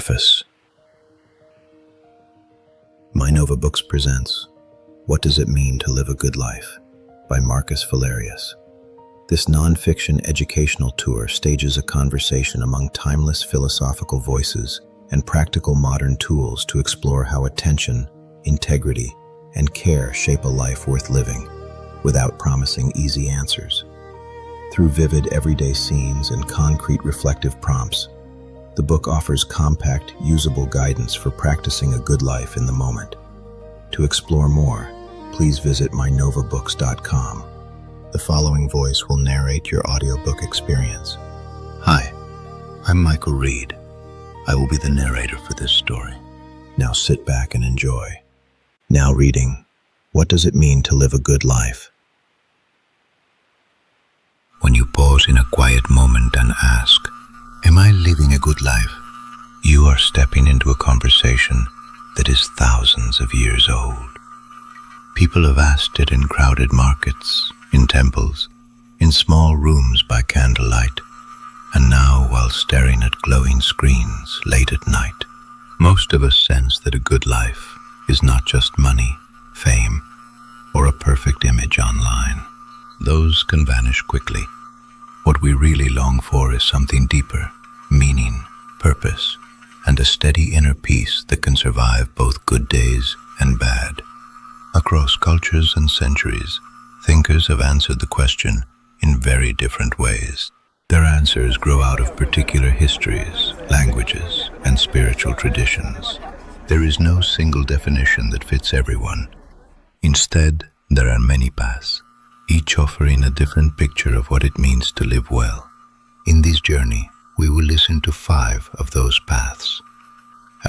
Preface. Audiobook presents What Does It Mean to Live a Good Life? By Marcus Valerius. This nonfiction educational tour stages a conversation among timeless philosophical voices and practical modern tools to explore how attention, integrity, and care shape a life worth living, without promising easy answers. Through vivid everyday scenes and concrete reflective prompts, the book offers compact, usable guidance for practicing a good life in the moment. To explore more, please visit mynovabooks.com. The following voice will narrate your audiobook experience. Hi, I'm Michael Reed. I will be the narrator for this story. Now sit back and enjoy. Now reading, What Does It Mean to Live a Good Life? When you pause in a quiet moment and ask, am I living a good life? You are stepping into a conversation that is thousands of years old. People have asked it in crowded markets, in temples, in small rooms by candlelight, and now while staring at glowing screens late at night. Most of us sense that a good life is not just money, fame, or a perfect image online. Those can vanish quickly. What we really long for is something deeper, meaning, purpose, and a steady inner peace that can survive both good days and bad. Across cultures and centuries, thinkers have answered the question in very different ways. Their answers grow out of particular histories, languages, and spiritual traditions. There is no single definition that fits everyone. Instead, there are many paths, each offering a different picture of what it means to live well. In this journey, we will listen to 5 of those paths.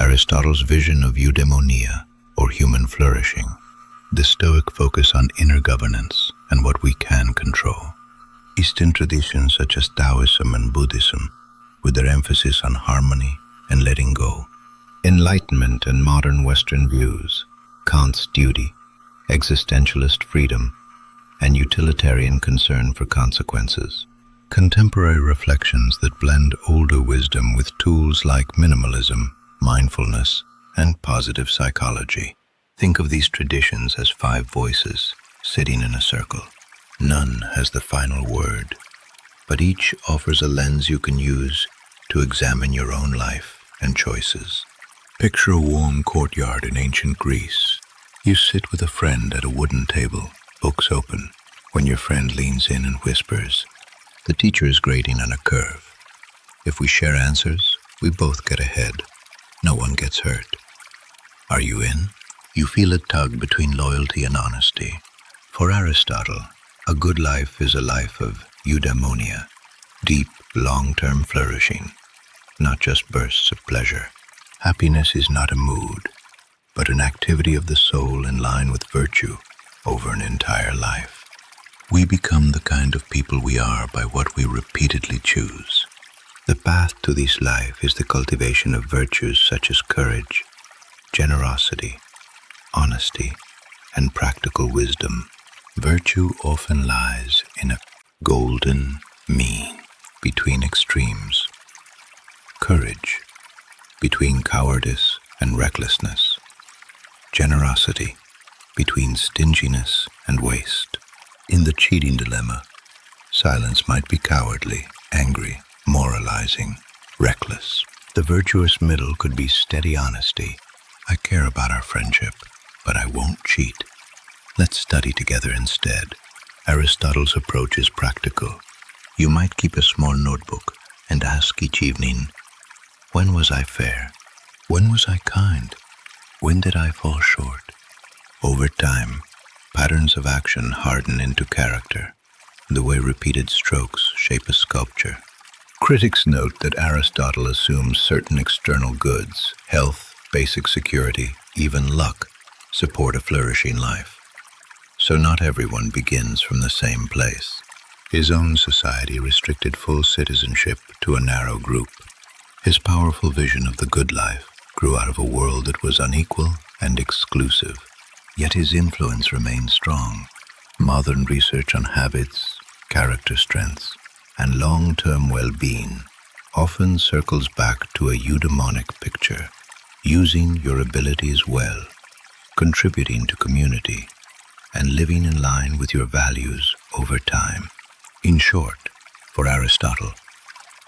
Aristotle's vision of eudaimonia, or human flourishing, the Stoic focus on inner governance and what we can control. Eastern traditions such as Taoism and Buddhism, with their emphasis on harmony and letting go. Enlightenment and modern Western views, Kant's duty, existentialist freedom, and utilitarian concern for consequences. Contemporary reflections that blend older wisdom with tools like minimalism, mindfulness, and positive psychology. Think of these traditions as 5 voices sitting in a circle. None has the final word, but each offers a lens you can use to examine your own life and choices. Picture a warm courtyard in ancient Greece. You sit with a friend at a wooden table, books open, when your friend leans in and whispers, "The teacher is grading on a curve. If we share answers, we both get ahead. No one gets hurt. Are you in?" You feel a tug between loyalty and honesty. For Aristotle, a good life is a life of eudaimonia, deep, long-term flourishing, not just bursts of pleasure. Happiness is not a mood, but an activity of the soul in line with virtue over an entire life. We become the kind of people we are by what we repeatedly choose. The path to this life is the cultivation of virtues such as courage, generosity, honesty, and practical wisdom. Virtue often lies in a golden mean between extremes. Courage between cowardice and recklessness. Generosity between stinginess and waste. In the cheating dilemma, silence might be cowardly, angry, moralizing, reckless. The virtuous middle could be steady honesty. I care about our friendship, but I won't cheat. Let's study together instead. Aristotle's approach is practical. You might keep a small notebook and ask each evening, when was I fair? When was I kind? When did I fall short? Over time, patterns of action harden into character, the way repeated strokes shape a sculpture. Critics note that Aristotle assumes certain external goods, health, basic security, even luck, support a flourishing life. So not everyone begins from the same place. His own society restricted full citizenship to a narrow group. His powerful vision of the good life grew out of a world that was unequal and exclusive. Yet his influence remained strong. Modern research on habits, character strengths, and long-term well-being often circles back to a eudaimonic picture, using your abilities well, contributing to community, and living in line with your values over time. In short, for Aristotle,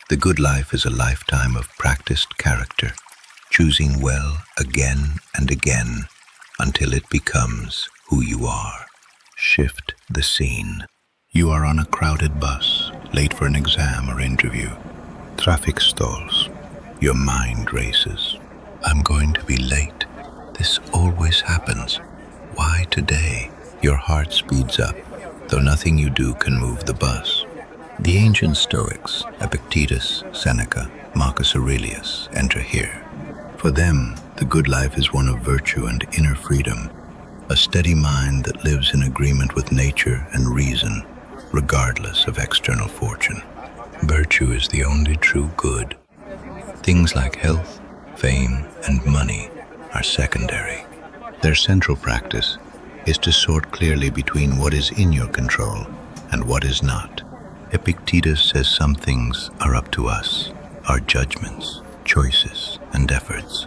the good life is a lifetime of practiced character, choosing well again and again until it becomes who you are. Shift the scene. You are on a crowded bus, late for an exam or interview. Traffic stalls. Your mind races. I'm going to be late. This always happens. Why today? Your heart speeds up, though nothing you do can move the bus. The ancient Stoics, Epictetus, Seneca, Marcus Aurelius, enter here. For them, the good life is one of virtue and inner freedom, a steady mind that lives in agreement with nature and reason, regardless of external fortune. Virtue is the only true good. Things like health, fame, and money are secondary. Their central practice is to sort clearly between what is in your control and what is not. Epictetus says some things are up to us, our judgments, choices, and efforts,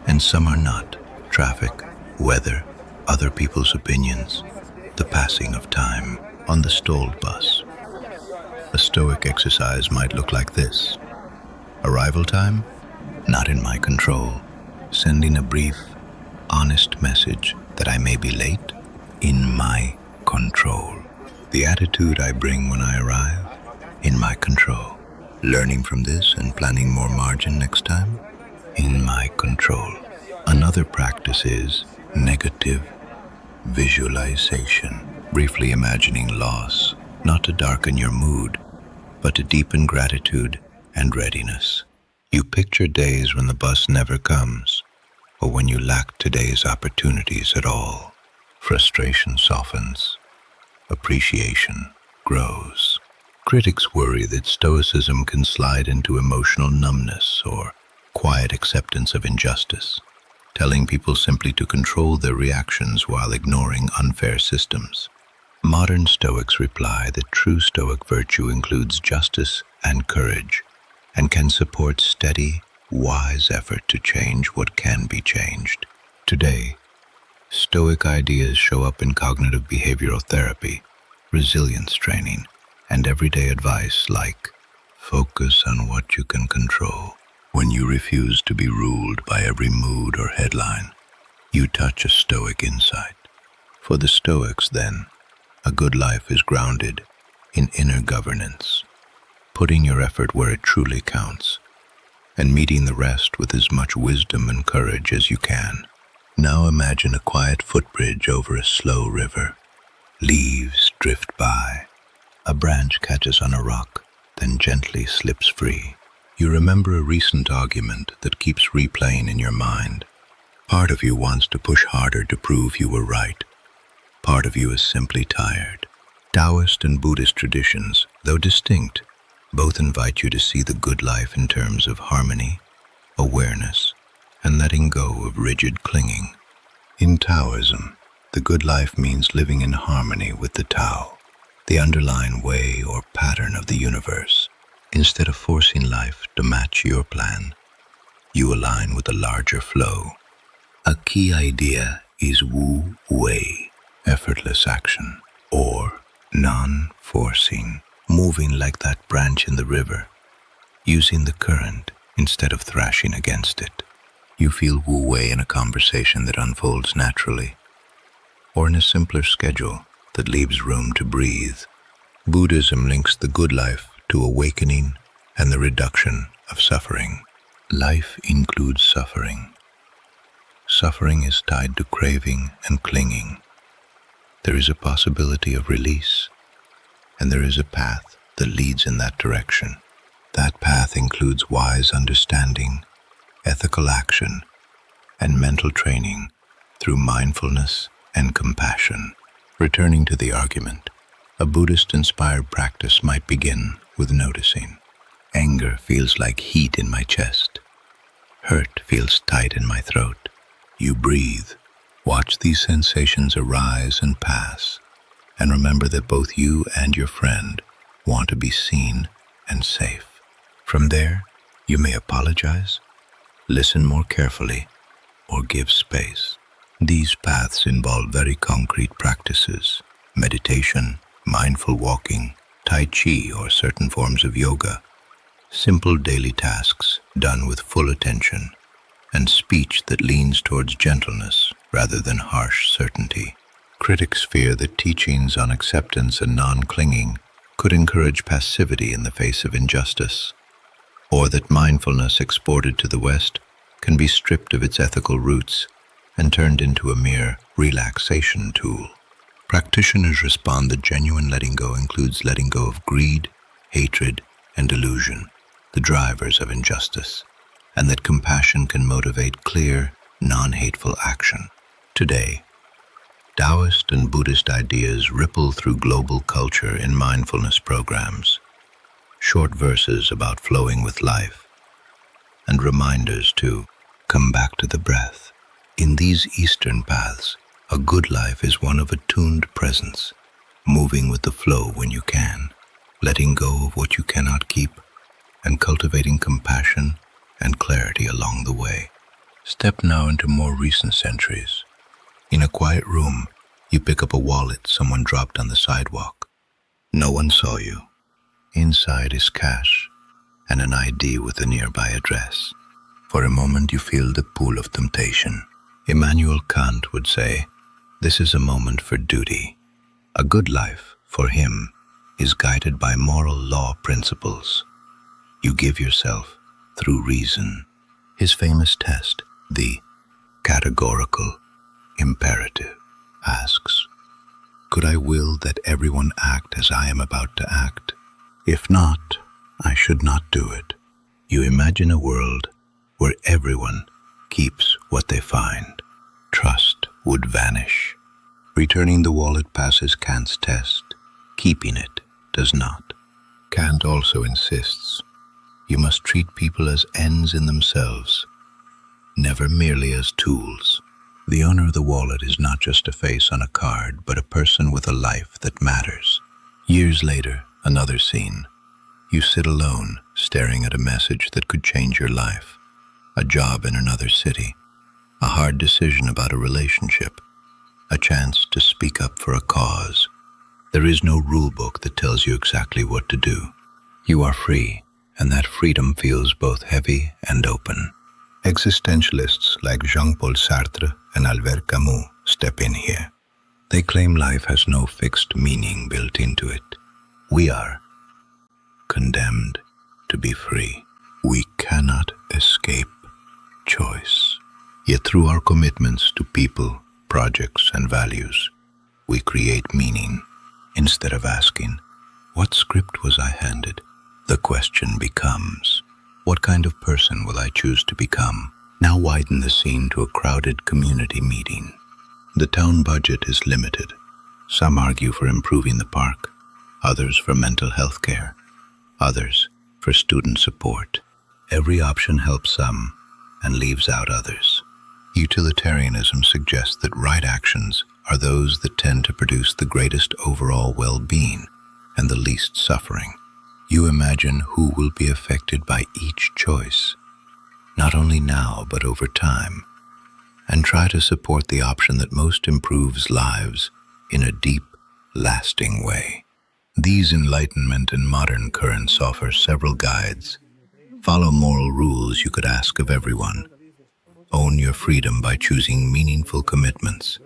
and some are not. Traffic, weather, other people's opinions, the passing of time. On the stalled bus, a Stoic exercise might look like this. Arrival time? Not in my control. Sending a brief, honest message that I may be late? In my control. The attitude I bring when I arrive? In my control. Learning from this and planning more margin next time? In my control. Another practice is negative visualization. Briefly imagining loss, not to darken your mood, but to deepen gratitude and readiness. You picture days when the bus never comes, or when you lack today's opportunities at all. Frustration softens, appreciation grows. Critics worry that Stoicism can slide into emotional numbness or quiet acceptance of injustice, telling people simply to control their reactions while ignoring unfair systems. Modern Stoics reply that true Stoic virtue includes justice and courage, and can support steady, wise effort to change what can be changed. Today, Stoic ideas show up in cognitive behavioral therapy, resilience training, and everyday advice like, focus on what you can control. When you refuse to be ruled by every mood or headline, you touch a Stoic insight. For the Stoics, then, a good life is grounded in inner governance, putting your effort where it truly counts, and meeting the rest with as much wisdom and courage as you can. Now imagine a quiet footbridge over a slow river. Leaves drift by. A branch catches on a rock, then gently slips free. You remember a recent argument that keeps replaying in your mind. Part of you wants to push harder to prove you were right. Part of you is simply tired. Taoist and Buddhist traditions, though distinct, both invite you to see the good life in terms of harmony, awareness, and letting go of rigid clinging. In Taoism, the good life means living in harmony with the Tao, the underlying way or pattern of the universe. Instead of forcing life to match your plan, you align with a larger flow. A key idea is Wu Wei, effortless action, or non-forcing, moving like that branch in the river, using the current instead of thrashing against it. You feel Wu Wei in a conversation that unfolds naturally, or in a simpler schedule that leaves room to breathe. Buddhism links the good life to awakening and the reduction of suffering. Life includes suffering. Suffering is tied to craving and clinging. There is a possibility of release, and there is a path that leads in that direction. That path includes wise understanding, ethical action, and mental training through mindfulness and compassion. Returning to the argument, a Buddhist-inspired practice might begin with noticing. Anger feels like heat in my chest. Hurt feels tight in my throat. You breathe. Watch these sensations arise and pass, and remember that both you and your friend want to be seen and safe. From there, You may apologize, listen more carefully, or give space. These paths involve very concrete practices: meditation, mindful walking, tai chi, or certain forms of yoga, simple daily tasks done with full attention, and speech that leans towards gentleness rather than harsh certainty. Critics fear that teachings on acceptance and non-clinging could encourage passivity in the face of injustice, or that mindfulness exported to the West can be stripped of its ethical roots and turned into a mere relaxation tool. Practitioners respond that genuine letting go includes letting go of greed, hatred, and delusion, the drivers of injustice, and that compassion can motivate clear, non-hateful action. Today, Taoist and Buddhist ideas ripple through global culture in mindfulness programs, short verses about flowing with life, and reminders to come back to the breath. In these Eastern paths, a good life is one of attuned presence, moving with the flow when you can, letting go of what you cannot keep, and cultivating compassion and clarity along the way. Step now into more recent centuries. In a quiet room, you pick up a wallet someone dropped on the sidewalk. No one saw you. Inside is cash and an ID with a nearby address. For a moment you feel the pull of temptation. Immanuel Kant would say, "This is a moment for duty." A good life, for him, is guided by moral law principles. You give yourself through reason. His famous test, the categorical imperative, asks, "Could I will that everyone act as I am about to act? If not, I should not do it." You imagine a world where everyone keeps what they find. Trust would vanish. Returning the wallet passes Kant's test. Keeping it does not. Kant also insists you must treat people as ends in themselves, never merely as tools. The owner of the wallet is not just a face on a card, but a person with a life that matters. Years later, another scene. You sit alone, staring at a message that could change your life. A job in another city, a hard decision about a relationship, a chance to speak up for a cause. There is no rule book that tells you exactly what to do. You are free, and that freedom feels both heavy and open. Existentialists like Jean-Paul Sartre and Albert Camus step in here. They claim life has no fixed meaning built into it. We are condemned to be free. We cannot escape choice. Yet through our commitments to people, projects, and values, we create meaning. Instead of asking, "What script was I handed?" the question becomes, "What kind of person will I choose to become?" Now widen the scene to a crowded community meeting. The town budget is limited. Some argue for improving the park, others for mental health care, others for student support. Every option helps some and leaves out others. Utilitarianism suggests that right actions are those that tend to produce the greatest overall well-being and the least suffering. You imagine who will be affected by each choice, not only now but over time, and try to support the option that most improves lives in a deep, lasting way. These Enlightenment and modern currents offer several guides. Follow moral rules you could ask of everyone. Own your freedom by choosing meaningful commitments,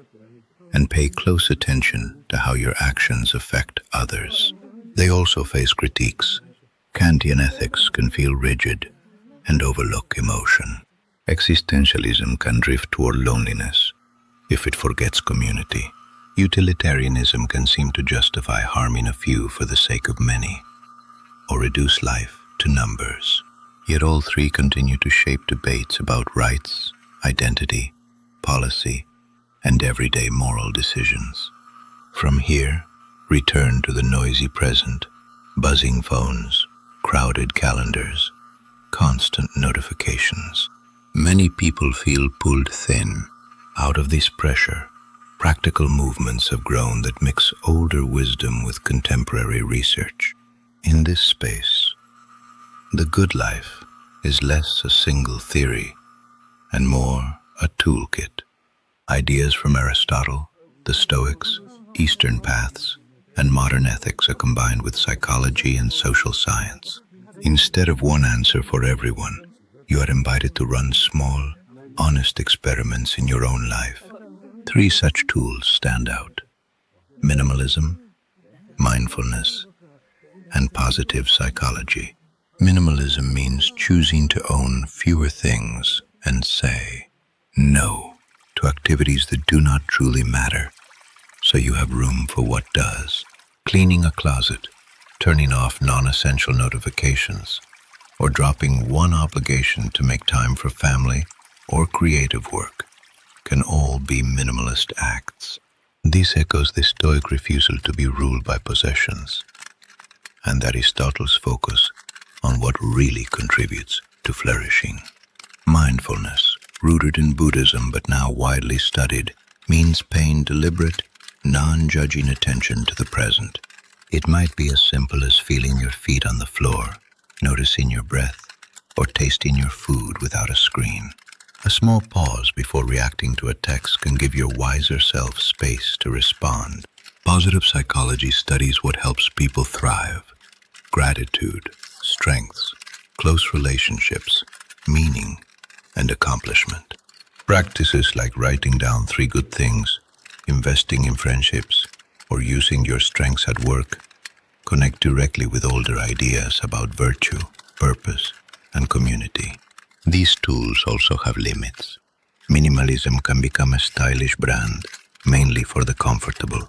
and pay close attention to how your actions affect others. They also face critiques. Kantian ethics can feel rigid and overlook emotion. Existentialism can drift toward loneliness if it forgets community. Utilitarianism can seem to justify harming a few for the sake of many, or reduce life to numbers. Yet all three continue to shape debates about rights, identity, policy, and everyday moral decisions. From here, return to the noisy present, buzzing phones, crowded calendars, constant notifications. Many people feel pulled thin. Out of this pressure, practical movements have grown that mix older wisdom with contemporary research. In this space, the good life is less a single theory and more a toolkit. Ideas from Aristotle, the Stoics, Eastern paths, and modern ethics are combined with psychology and social science. Instead of one answer for everyone, you are invited to run small, honest experiments in your own life. 3 such tools stand out: minimalism, mindfulness, and positive psychology. Minimalism means choosing to own fewer things and say no to activities that do not truly matter, so you have room for what does. Cleaning a closet, turning off non-essential notifications, or dropping one obligation to make time for family or creative work can all be minimalist acts. This echoes the Stoic refusal to be ruled by possessions, and Aristotle's focus on what really contributes to flourishing. Mindfulness, rooted in Buddhism but now widely studied, means paying deliberate, non-judging attention to the present. It might be as simple as feeling your feet on the floor, noticing your breath, or tasting your food without a screen. A small pause before reacting to a text can give your wiser self space to respond. Positive psychology studies what helps people thrive: gratitude, strengths, close relationships, meaning, and accomplishment. Practices like writing down 3 good things, investing in friendships, or using your strengths at work connect directly with older ideas about virtue, purpose, and community. These tools also have limits. Minimalism can become a stylish brand, mainly for the comfortable.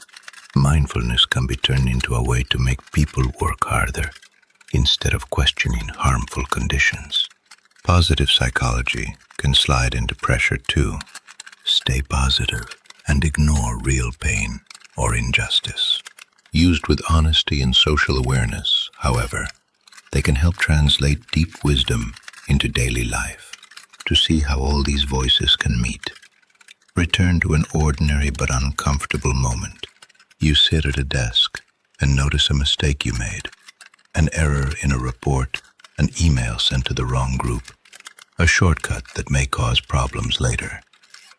Mindfulness can be turned into a way to make people work harder, instead of questioning harmful conditions. Positive psychology can slide into pressure too. Stay positive and ignore real pain or injustice. Used with honesty and social awareness, however, they can help translate deep wisdom into daily life. To see how all these voices can meet, return to an ordinary but uncomfortable moment. You sit at a desk and notice a mistake you made, an error in a report, an email sent to the wrong group, a shortcut that may cause problems later.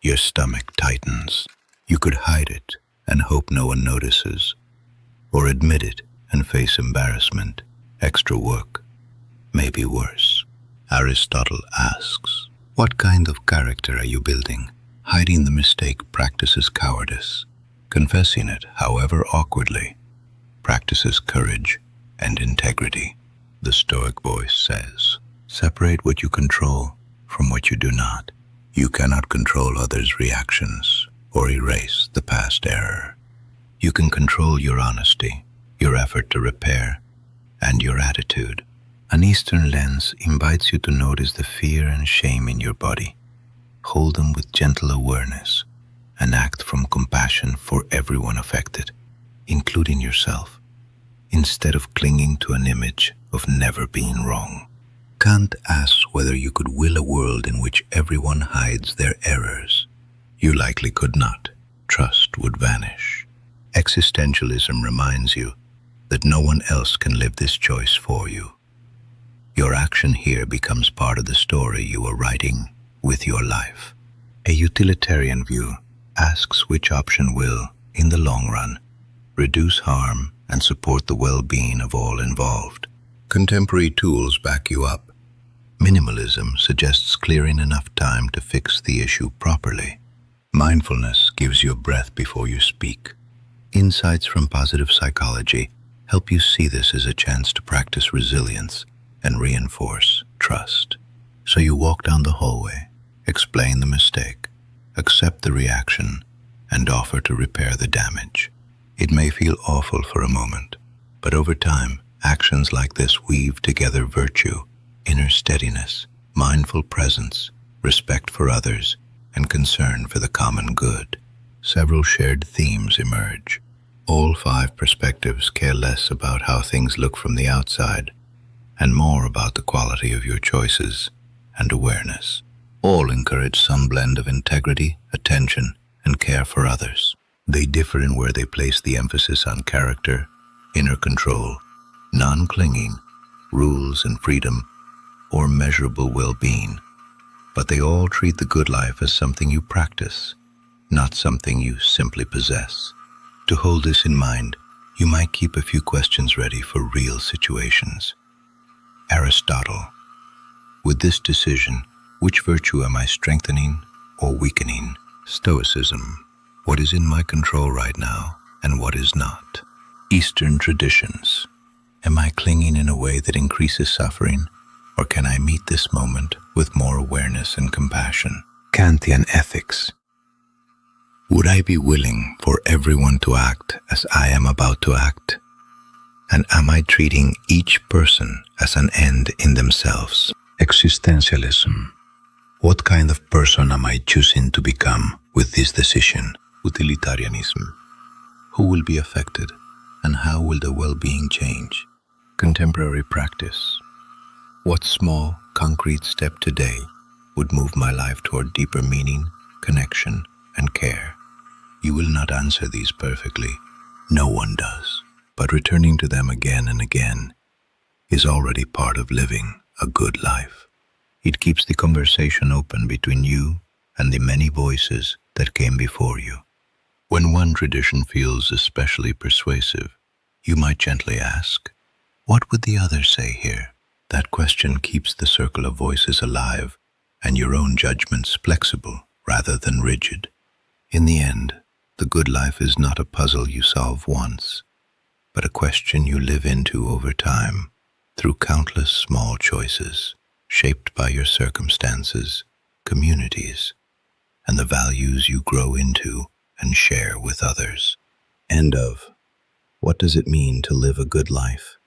Your stomach tightens. You could hide it and hope no one notices, or admit it and face embarrassment, extra work, maybe worse. Aristotle asks, what kind of character are you building? Hiding the mistake practices cowardice. Confessing it, however awkwardly, practices courage and integrity. The Stoic voice says, separate what you control from what you do not. You cannot control others' reactions or erase the past error. You can control your honesty, your effort to repair, and your attitude. An Eastern lens invites you to notice the fear and shame in your body. Hold them with gentle awareness and act from compassion for everyone affected, including yourself, instead of clinging to an image of never being wrong. Kant asks whether you could will a world in which everyone hides their errors. You likely could not. Trust would vanish. Existentialism reminds you that no one else can live this choice for you. Your action here becomes part of the story you are writing with your life. A utilitarian view asks which option will, in the long run, reduce harm and support the well-being of all involved. Contemporary tools back you up. Minimalism suggests clearing enough time to fix the issue properly. Mindfulness gives you a breath before you speak. Insights from positive psychology help you see this as a chance to practice resilience and reinforce trust. So you walk down the hallway, explain the mistake, accept the reaction, and offer to repair the damage. It may feel awful for a moment, but over time, actions like this weave together virtue, inner steadiness, mindful presence, respect for others, and concern for the common good. Several shared themes emerge. All 5 perspectives care less about how things look from the outside, and more about the quality of your choices and awareness. All encourage some blend of integrity, attention, and care for others. They differ in where they place the emphasis on character, inner control, non-clinging, rules and freedom, or measurable well-being, but they all treat the good life as something you practice, not something you simply possess. To hold this in mind, you might keep a few questions ready for real situations. Aristotle: with this decision, which virtue am I strengthening or weakening? Stoicism: what is in my control right now and what is not? Eastern traditions: am I clinging in a way that increases suffering, or can I meet this moment with more awareness and compassion? Kantian ethics: would I be willing for everyone to act as I am about to act? And am I treating each person as an end in themselves? Existentialism: what kind of person am I choosing to become with this decision? Utilitarianism: who will be affected and how will the well-being change? Contemporary practice: what small, concrete step today would move my life toward deeper meaning, connection, and care? You will not answer these perfectly. No one does. But returning to them again and again is already part of living a good life. It keeps the conversation open between you and the many voices that came before you. When one tradition feels especially persuasive, you might gently ask, what would the others say here? That question keeps the circle of voices alive and your own judgments flexible rather than rigid. In the end, the good life is not a puzzle you solve once, but a question you live into over time through countless small choices shaped by your circumstances, communities, and the values you grow into and share with others. End of What Does It Mean to Live a Good Life?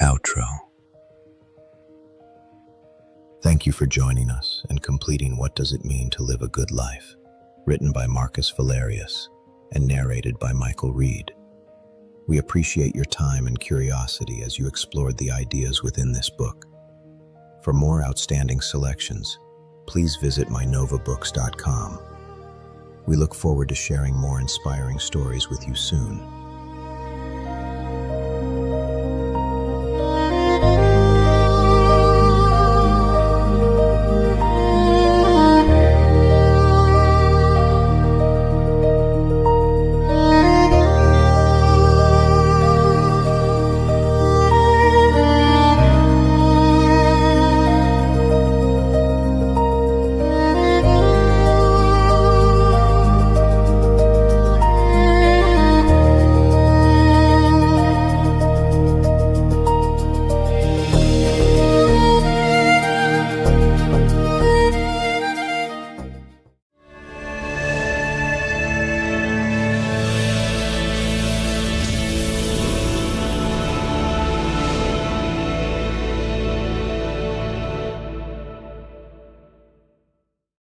Outro. Thank you for joining us and completing What Does It Mean to Live a Good Life, written by Marcus Valerius and narrated by Michael Reed. We appreciate your time and curiosity as you explored the ideas within this book. For more outstanding selections, please visit mynovabooks.com. We look forward to sharing more inspiring stories with you soon.